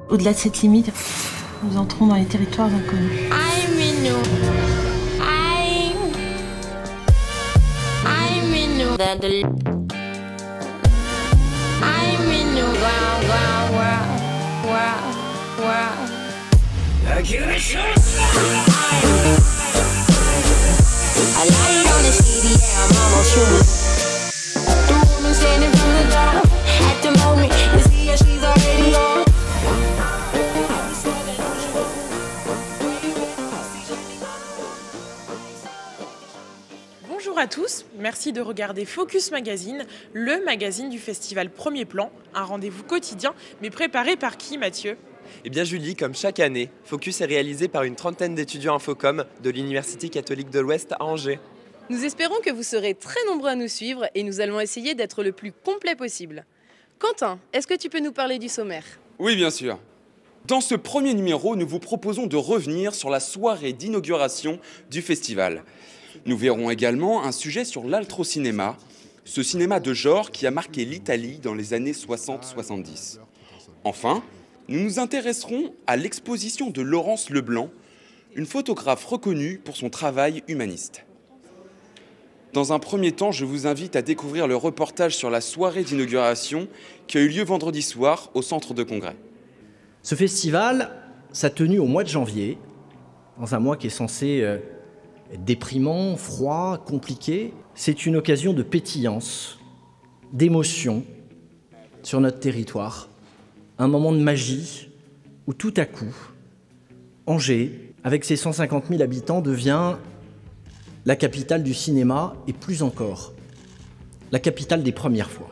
Au-delà de cette limite, nous entrons dans les territoires inconnus. Bonjour à tous, merci de regarder Focus Magazine, le magazine du festival Premier Plan, un rendez-vous quotidien, mais préparé par qui, Mathieu ? Eh bien Julie, comme chaque année, Focus est réalisé par une trentaine d'étudiants Infocom de l'Université catholique de l'Ouest à Angers. Nous espérons que vous serez très nombreux à nous suivre et nous allons essayer d'être le plus complet possible. Quentin, est-ce que tu peux nous parler du sommaire ? Oui, bien sûr. Dans ce premier numéro, nous vous proposons de revenir sur la soirée d'inauguration du festival. Nous verrons également un sujet sur l'altro-cinéma, ce cinéma de genre qui a marqué l'Italie dans les années 60-70. Enfin, nous nous intéresserons à l'exposition de Laurence Leblanc, une photographe reconnue pour son travail humaniste. Dans un premier temps, je vous invite à découvrir le reportage sur la soirée d'inauguration qui a eu lieu vendredi soir au centre de congrès. Ce festival s'est tenu au mois de janvier, dans un mois qui est censé être déprimant, froid, compliqué. C'est une occasion de pétillance, d'émotion sur notre territoire. Un moment de magie où tout à coup, Angers, avec ses 150 000 habitants, devient la capitale du cinéma et plus encore, la capitale des premières fois.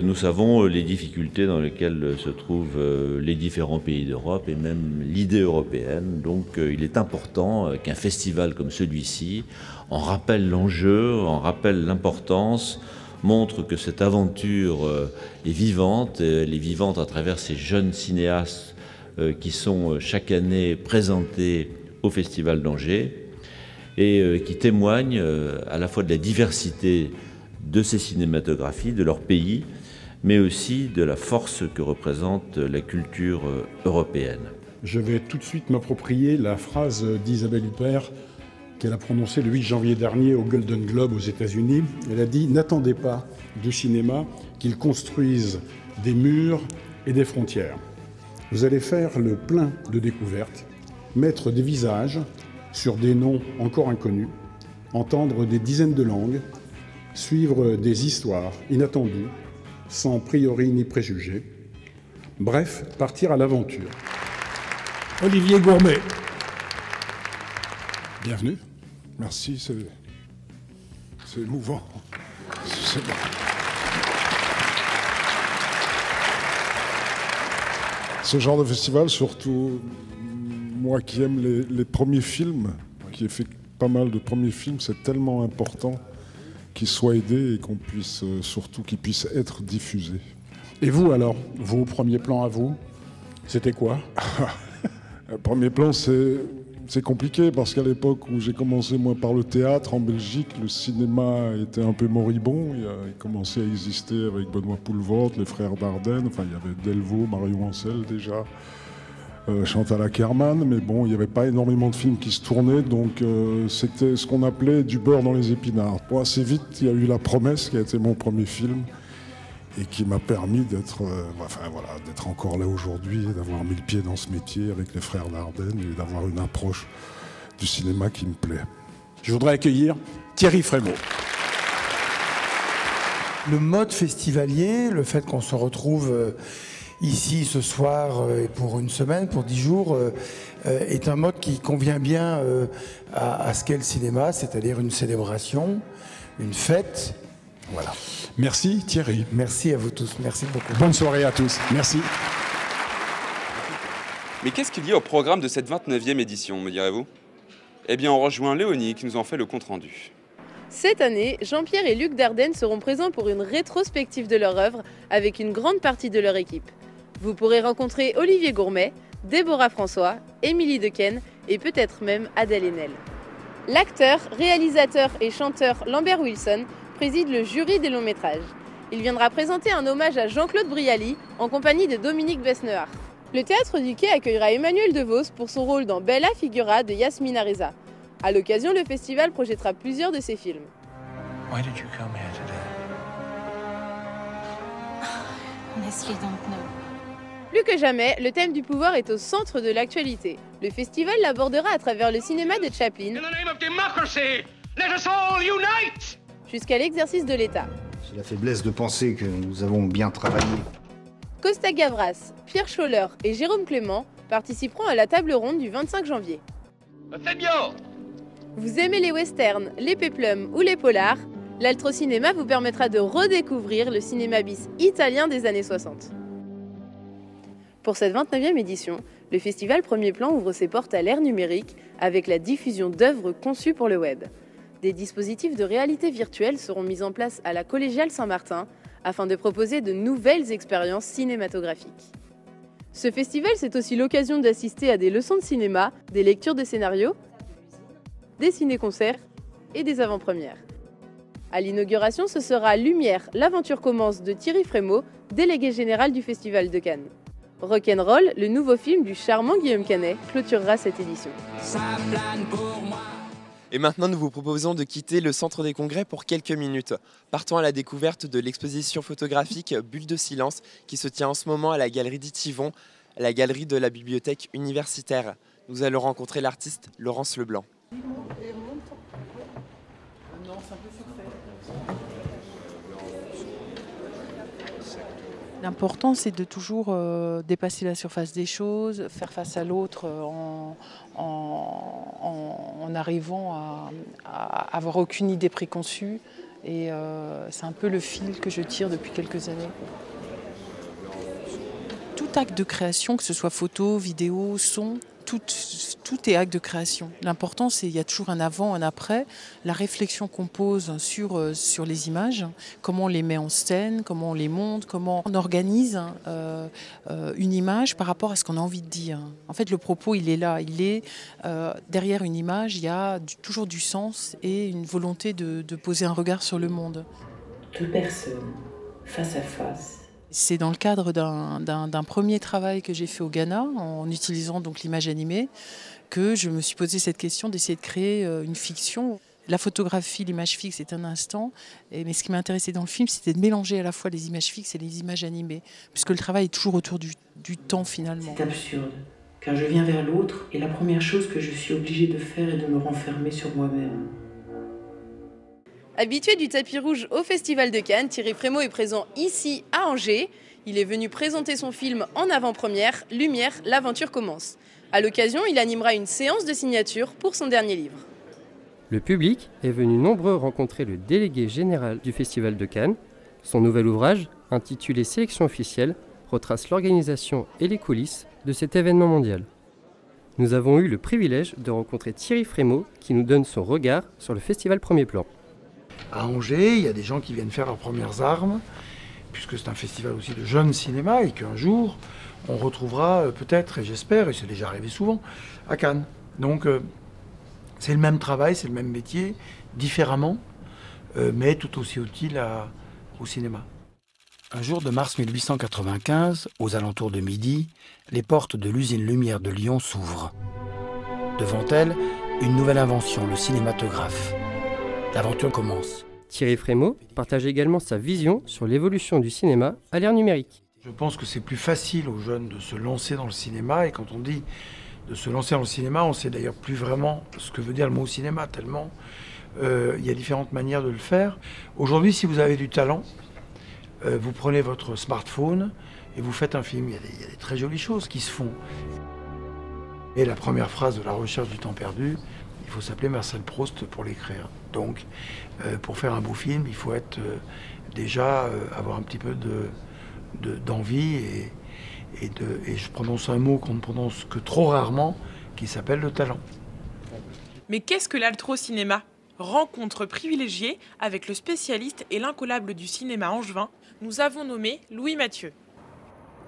Nous savons les difficultés dans lesquelles se trouvent les différents pays d'Europe et même l'idée européenne. Donc il est important qu'un festival comme celui-ci en rappelle l'enjeu, en rappelle l'importance, montre que cette aventure est vivante. Elle est vivante à travers ces jeunes cinéastes qui sont chaque année présentés au Festival d'Angers et qui témoignent à la fois de la diversité de ces cinématographies, de leur pays, mais aussi de la force que représente la culture européenne. Je vais tout de suite m'approprier la phrase d'Isabelle Huppert qu'elle a prononcée le 8 janvier dernier au Golden Globe aux États-Unis. Elle a dit « N'attendez pas du cinéma qu'il construise des murs et des frontières. Vous allez faire le plein de découvertes, mettre des visages sur des noms encore inconnus, entendre des dizaines de langues, suivre des histoires inattendues, sans priori ni préjugés. Bref, partir à l'aventure. » Olivier Gourmet. Bienvenue. Merci, c'est émouvant. C'est bon. Ce genre de festival, surtout moi qui aime les premiers films, qui ai fait pas mal de premiers films, c'est tellement important qu'ils soient aidés et qu'on puisse, surtout qu'ils puissent être diffusés. Et vous alors, vos premiers plans à vous, c'était quoi? Le premier plan, c'est compliqué parce qu'à l'époque où j'ai commencé moi par le théâtre en Belgique, le cinéma était un peu moribond. Il commençait à exister avec Benoît Poelvoort, les frères Dardenne, enfin il y avait Delvaux, Marion Ancel déjà, Chantal Akerman, mais bon, il n'y avait pas énormément de films qui se tournaient, donc c'était ce qu'on appelait du beurre dans les épinards. Bon, assez vite, il y a eu La Promesse qui a été mon premier film et qui m'a permis d'être d'être encore là aujourd'hui, d'avoir mis le pied dans ce métier avec les frères Dardenne et d'avoir une approche du cinéma qui me plaît. Je voudrais accueillir Thierry Frémaux. Le mode festivalier, le fait qu'on se retrouve ici ce soir pour une semaine, pour 10 jours, est un mode qui convient bien à ce qu'est le cinéma, c'est-à-dire une célébration, une fête. Voilà. Merci Thierry. Merci à vous tous, merci beaucoup. Bonne soirée à tous, merci. Mais qu'est-ce qu'il y a au programme de cette 29e édition, me direz-vous ? Eh bien, on rejoint Léonie qui nous en fait le compte-rendu. Cette année, Jean-Pierre et Luc Dardenne seront présents pour une rétrospective de leur œuvre avec une grande partie de leur équipe. Vous pourrez rencontrer Olivier Gourmet, Déborah François, Émilie Dequesne et peut-être même Adèle Haenel. L'acteur, réalisateur et chanteur Lambert Wilson préside le jury des longs métrages. Il viendra présenter un hommage à Jean-Claude Brialy en compagnie de Dominique Besnehard. Le Théâtre du Quai accueillera Emmanuel DeVos pour son rôle dans Bella Figura de Yasmina Reza. À l'occasion, le festival projettera plusieurs de ses films. Why did you come here today? Honestly, don't know. Plus que jamais, le thème du pouvoir est au centre de l'actualité. Le festival l'abordera à travers le cinéma de Chaplin jusqu'à l'exercice de l'État. J'ai la faiblesse de penser que nous avons bien travaillé. Costa Gavras, Pierre Scholler et Jérôme Clément participeront à la table ronde du 25 janvier. Vous aimez les westerns, les péplums ou les polars? L'Altrocinéma vous permettra de redécouvrir le cinéma bis italien des années 60. Pour cette 29e édition, le festival Premier Plan ouvre ses portes à l'ère numérique avec la diffusion d'œuvres conçues pour le web. Des dispositifs de réalité virtuelle seront mis en place à la Collégiale Saint-Martin afin de proposer de nouvelles expériences cinématographiques. Ce festival, c'est aussi l'occasion d'assister à des leçons de cinéma, des lectures de scénarios, des ciné-concerts et des avant-premières. À l'inauguration, ce sera Lumière, l'aventure commence de Thierry Frémaux, délégué général du Festival de Cannes. Rock'n'Roll, le nouveau film du charmant Guillaume Canet, clôturera cette édition. Et maintenant, nous vous proposons de quitter le centre des congrès pour quelques minutes. Partons à la découverte de l'exposition photographique Bulle de silence qui se tient en ce moment à la galerie d'Itivon, à la galerie de la bibliothèque universitaire. Nous allons rencontrer l'artiste Laurence Leblanc. L'important, c'est de toujours dépasser la surface des choses, faire face à l'autre en arrivant à avoir aucune idée préconçue. Et c'est un peu le fil que je tire depuis quelques années. Tout acte de création, que ce soit photo, vidéo, son, tout est acte de création. L'important, c'est qu'il y a toujours un avant, un après, la réflexion qu'on pose sur les images, comment on les met en scène, comment on les monte, comment on organise une image par rapport à ce qu'on a envie de dire. En fait, le propos, il est là. Derrière une image, il y a toujours du sens et une volonté de poser un regard sur le monde. Deux personnes, face à face. C'est dans le cadre d'un premier travail que j'ai fait au Ghana, en utilisant donc l'image animée, que je me suis posé cette question d'essayer de créer une fiction. La photographie, l'image fixe est un instant, mais ce qui m'a intéressé dans le film, c'était de mélanger à la fois les images fixes et les images animées, puisque le travail est toujours autour du temps finalement. C'est absurde, car je viens vers l'autre et la première chose que je suis obligée de faire est de me renfermer sur moi-même. Habitué du tapis rouge au Festival de Cannes, Thierry Frémaux est présent ici à Angers. Il est venu présenter son film en avant-première, Lumière, l'aventure commence. À l'occasion, il animera une séance de signature pour son dernier livre. Le public est venu nombreux rencontrer le délégué général du Festival de Cannes. Son nouvel ouvrage, intitulé Sélection officielle, retrace l'organisation et les coulisses de cet événement mondial. Nous avons eu le privilège de rencontrer Thierry Frémaux qui nous donne son regard sur le Festival Premier Plan. À Angers, il y a des gens qui viennent faire leurs premières armes, puisque c'est un festival aussi de jeunes cinéma, et qu'un jour, on retrouvera peut-être, et j'espère, et c'est déjà arrivé souvent, à Cannes. Donc, c'est le même travail, c'est le même métier, différemment, mais tout aussi utile au cinéma. Un jour de mars 1895, aux alentours de midi, les portes de l'usine Lumière de Lyon s'ouvrent. Devant elles, une nouvelle invention, le cinématographe. L'aventure commence. Thierry Frémaux partage également sa vision sur l'évolution du cinéma à l'ère numérique. Je pense que c'est plus facile aux jeunes de se lancer dans le cinéma, et quand on dit de se lancer dans le cinéma, on sait d'ailleurs plus vraiment ce que veut dire le mot cinéma, tellement il y a différentes manières de le faire. Aujourd'hui, si vous avez du talent, vous prenez votre smartphone et vous faites un film. Il y a des très jolies choses qui se font. Et la première phrase de La recherche du temps perdu, il faut s'appeler Marcel Proust pour l'écrire. Donc, pour faire un beau film, il faut être déjà avoir un petit peu d'envie et je prononce un mot qu'on ne prononce que trop rarement, qui s'appelle le talent. Mais qu'est-ce que l'altro-cinéma ? Rencontre privilégiée avec le spécialiste et l'incollable du cinéma angevin, nous avons nommé Louis Mathieu.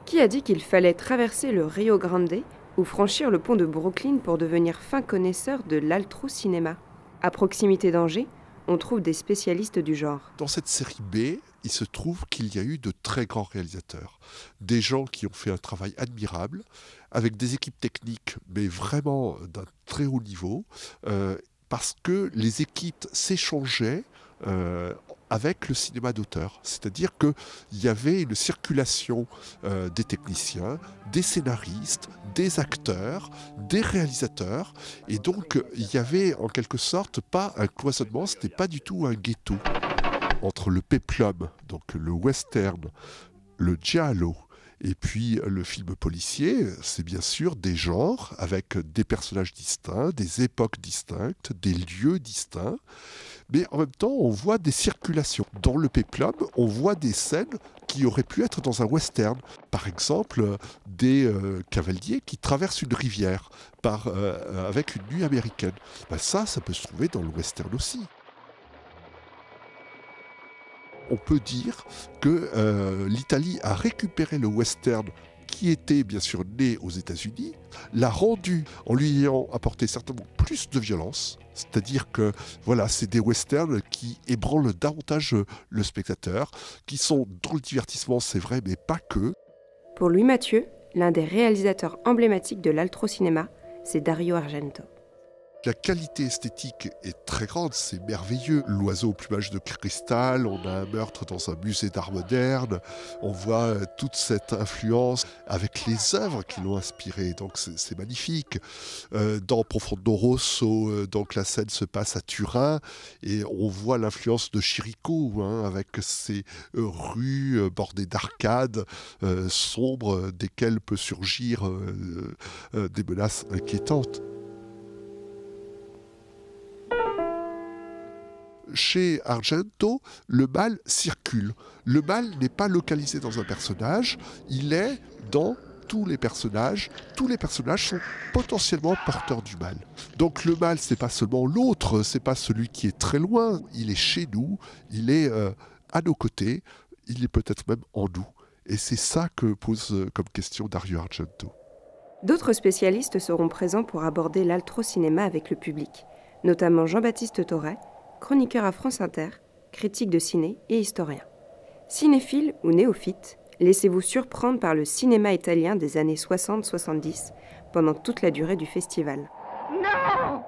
Qui a dit qu'il fallait traverser le Rio Grande ou franchir le pont de Brooklyn pour devenir fin connaisseur de l'altro-cinéma ? À proximité d'Angers, on trouve des spécialistes du genre. Dans cette série B, il se trouve qu'il y a eu de très grands réalisateurs. Des gens qui ont fait un travail admirable, avec des équipes techniques, mais vraiment d'un très haut niveau, parce que les équipes s'échangeaient avec le cinéma d'auteur. C'est-à-dire qu'il y avait une circulation des techniciens, des scénaristes, des acteurs, des réalisateurs, et donc il y avait en quelque sorte pas un cloisonnement, ce n'était pas du tout un ghetto. Entre le péplum, donc le western, le giallo, et puis le film policier, c'est bien sûr des genres avec des personnages distincts, des époques distinctes, des lieux distincts. Mais en même temps, on voit des circulations. Dans le péplum, on voit des scènes qui auraient pu être dans un western. Par exemple, des cavaliers qui traversent une rivière avec une nuit américaine. Ben ça peut se trouver dans le western aussi. On peut dire que l'Italie a récupéré le western qui était bien sûr né aux États-Unis, l'a rendu en lui ayant apporté certainement plus de violence. C'est-à-dire que voilà, c'est des westerns qui ébranlent davantage le spectateur, qui sont dans le divertissement, c'est vrai, mais pas que. Pour Louis Mathieu, l'un des réalisateurs emblématiques de l'altro-cinéma, c'est Dario Argento. La qualité esthétique est très grande, c'est merveilleux. L'oiseau au plumage de cristal, on a un meurtre dans un musée d'art moderne, on voit toute cette influence avec les œuvres qui l'ont inspiré, donc c'est magnifique. Dans Profondo Rosso, donc la scène se passe à Turin, et on voit l'influence de Chirico, avec ces rues bordées d'arcades sombres, desquelles peut surgir des menaces inquiétantes. Chez Argento, le mal circule. Le mal n'est pas localisé dans un personnage, il est dans tous les personnages. Tous les personnages sont potentiellement porteurs du mal. Donc le mal, c'est pas seulement l'autre, c'est pas celui qui est très loin, il est chez nous, il est à nos côtés, il est peut-être même en nous. Et c'est ça que pose comme question Dario Argento. D'autres spécialistes seront présents pour aborder l'altro-cinéma avec le public, notamment Jean-Baptiste Thorey, chroniqueur à France Inter, critique de ciné et historien. Cinéphile ou néophyte, laissez-vous surprendre par le cinéma italien des années 60-70 pendant toute la durée du festival. Non !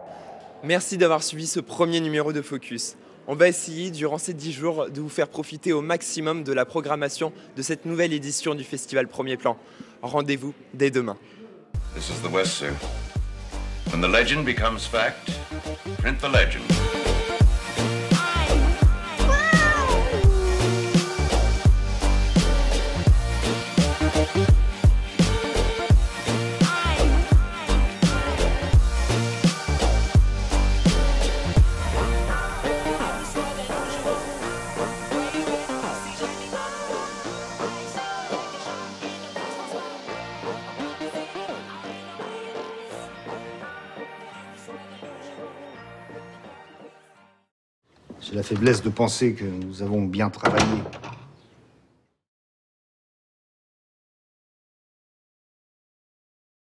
Merci d'avoir suivi ce premier numéro de Focus. On va essayer durant ces 10 jours de vous faire profiter au maximum de la programmation de cette nouvelle édition du Festival Premier Plan. Rendez-vous dès demain. This is the West, sir. When the legend becomes fact, print the legend. J'ai la faiblesse de penser que nous avons bien travaillé.